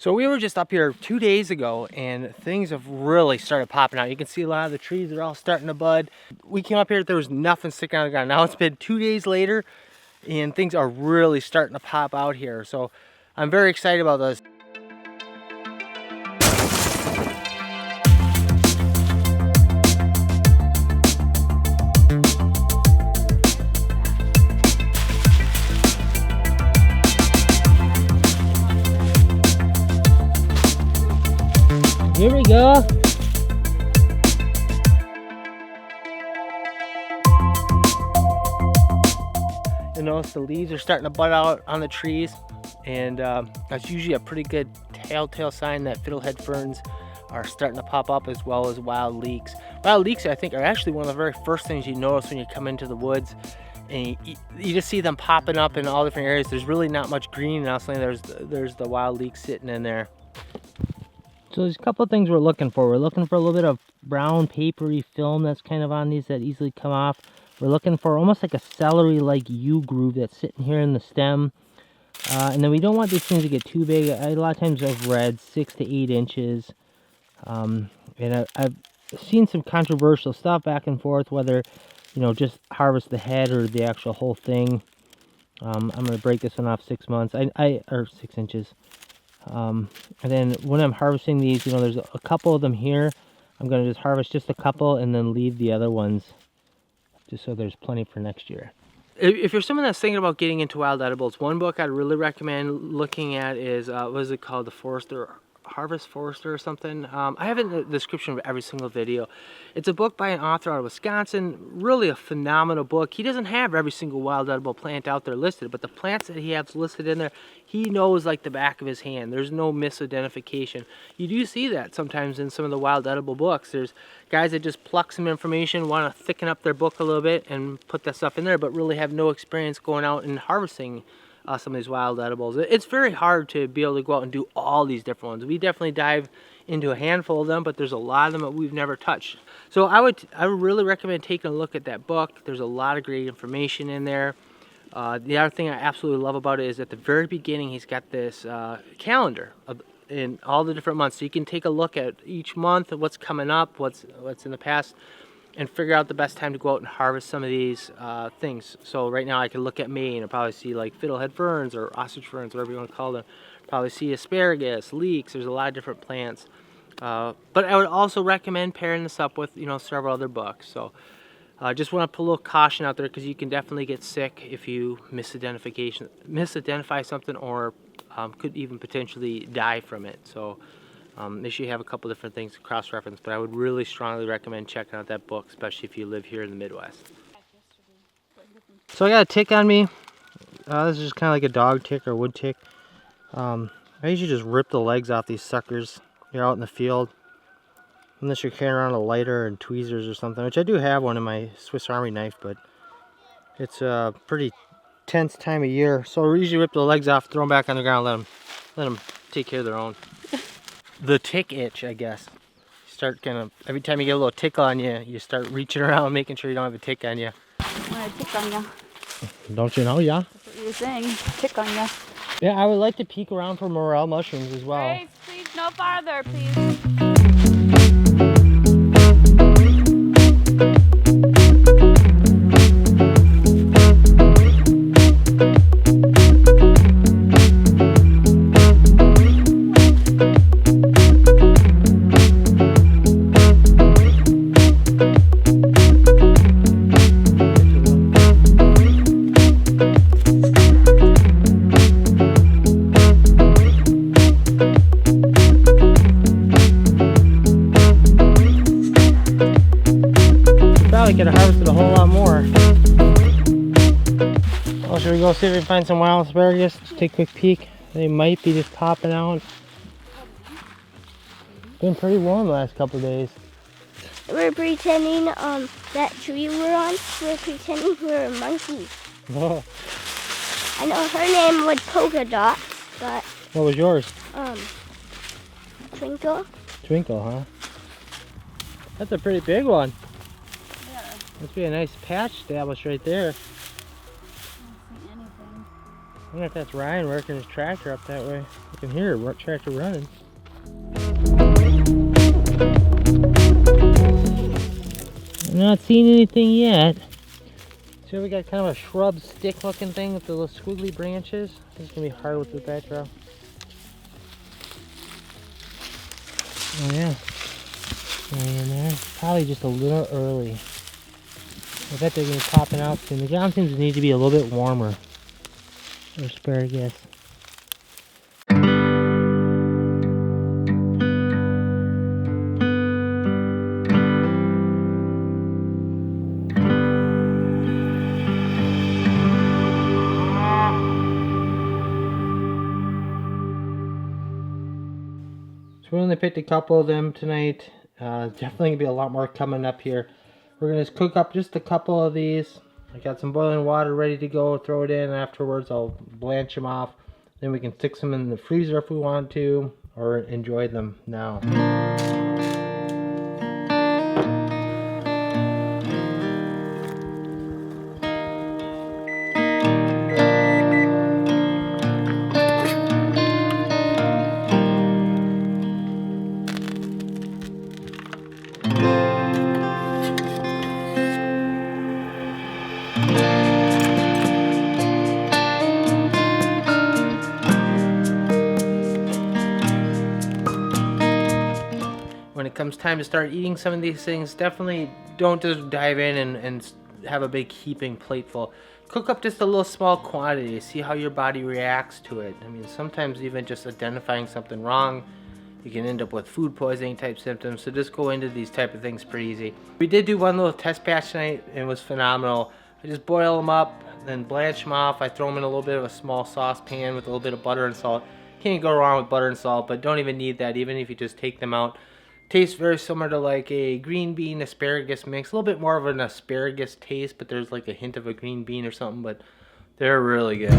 So we were just up here 2 days ago and things have really started popping out. You can see a lot of the trees are all starting to bud. We came up here, there was nothing sticking out of the ground. Now it's been 2 days later and things are really starting to pop out here. So I'm very excited about this. Here we go. You notice the leaves are starting to bud out on the trees, and that's usually a pretty good telltale sign that fiddlehead ferns are starting to pop up, as well as wild leeks. Wild leeks, I think, are actually one of the very first things you notice when you come into the woods, and you just see them popping up in all different areas. There's really not much green, and also there's the wild leeks sitting in there. So there's a couple of things we're looking for. We're looking for a little bit of brown papery film that's kind of on these that easily come off. We're looking for almost like a celery-like U-groove that's sitting here in the stem. And then we don't want these things to get too big. A lot of times I've read 6 to 8 inches. And I've seen some controversial stuff back and forth, whether, you know, just harvest the head or the actual whole thing. I'm going to break this one off 6 months, or 6 inches. And then when I'm harvesting these, you know, there's a couple of them here. I'm going to just harvest just a couple and then leave the other ones just so there's plenty for next year. If you're someone that's thinking about getting into wild edibles, one book I'd really recommend looking at is, what is it called? Harvest Forester or something. I have it in the description of every single video. It's a book by an author out of Wisconsin. Really a phenomenal book. He doesn't have every single wild edible plant out there listed, but the plants that he has listed in there, he knows like the back of his hand. There's no misidentification. You do see that sometimes in some of the wild edible books. There's guys that just pluck some information, want to thicken up their book a little bit and put that stuff in there, but really have no experience going out and harvesting some of these wild edibles. It's very hard to be able to go out and do all these different ones. We definitely dive into a handful of them, but there's a lot of them that we've never touched. So I would really recommend taking a look at that book. There's a lot of great information in there. The other thing I absolutely love about it is at the very beginning he's got this calendar in all the different months, so you can take a look at each month, what's coming up, what's in the past, and figure out the best time to go out and harvest some of these things. So right now I can look at May and I'll probably see like fiddlehead ferns or ostrich ferns, whatever you want to call them. Probably see asparagus, leeks. There's a lot of different plants. But I would also recommend pairing this up with, you know, several other books. So just want to put a little caution out there, because you can definitely get sick if you misidentify something, or could even potentially die from it. So make sure you have a couple different things to cross-reference, but I would really strongly recommend checking out that book, especially if you live here in the Midwest. So I got a tick on me. This is just kind of like a dog tick or wood tick. I usually just rip the legs off these suckers. You're out in the field, unless you're carrying around a lighter and tweezers or something, which I do have one in my Swiss Army knife, but it's a pretty tense time of year. So we usually rip the legs off, throw them back on the ground, let them take care of their own. The tick itch, I guess. You start kind of, every time you get a little tickle on you, you start reaching around, making sure you don't have a tick on you. I want a tick on you. Don't you know, yeah? That's what you were saying, tick on you. Yeah, I would like to peek around for morel mushrooms as well. Grace, please, no farther, please. Could have harvested a whole lot more. Well, should we go see if we can find some wild asparagus? Just take a quick peek. They might be just popping out. Been pretty warm the last couple of days. We're pretending that tree we're on, we're pretending we're monkeys. Oh. I know her name was Polka Dots, but What was yours? Twinkle. Twinkle, huh? That's a pretty big one. Must be a nice patch established right there. I don't see anything. I wonder if that's Ryan working his tractor up that way. I can hear a tractor running. I'm not seeing anything yet. So we got kind of a shrub stick looking thing with the little squiggly branches. This is gonna be hard with the backdrop. Oh yeah. In there. Probably just a little early. I bet they're gonna be popping out soon. The ground seems to need to be a little bit warmer for asparagus. We only picked a couple of them tonight. Definitely gonna be a lot more coming up here. We're gonna just cook up just a couple of these. I got some boiling water ready to go. Throw it in. Afterwards, I'll blanch them off. Then we can stick them in the freezer if we want to, or enjoy them now. When it comes time to start eating some of these things, definitely don't just dive in and have a big heaping plateful. Cook up just a little small quantity, see how your body reacts to it. I mean, sometimes even just identifying something wrong, you can end up with food poisoning type symptoms, so just go into these type of things pretty easy. We did do one little test batch tonight, and it was phenomenal. I just boil them up, then blanch them off. I throw them in a little bit of a small saucepan with a little bit of butter and salt. Can't go wrong with butter and salt, but don't even need that, even if you just take them out. Tastes very similar to like a green bean asparagus mix. A little bit more of an asparagus taste, but there's like a hint of a green bean or something, but they're really good.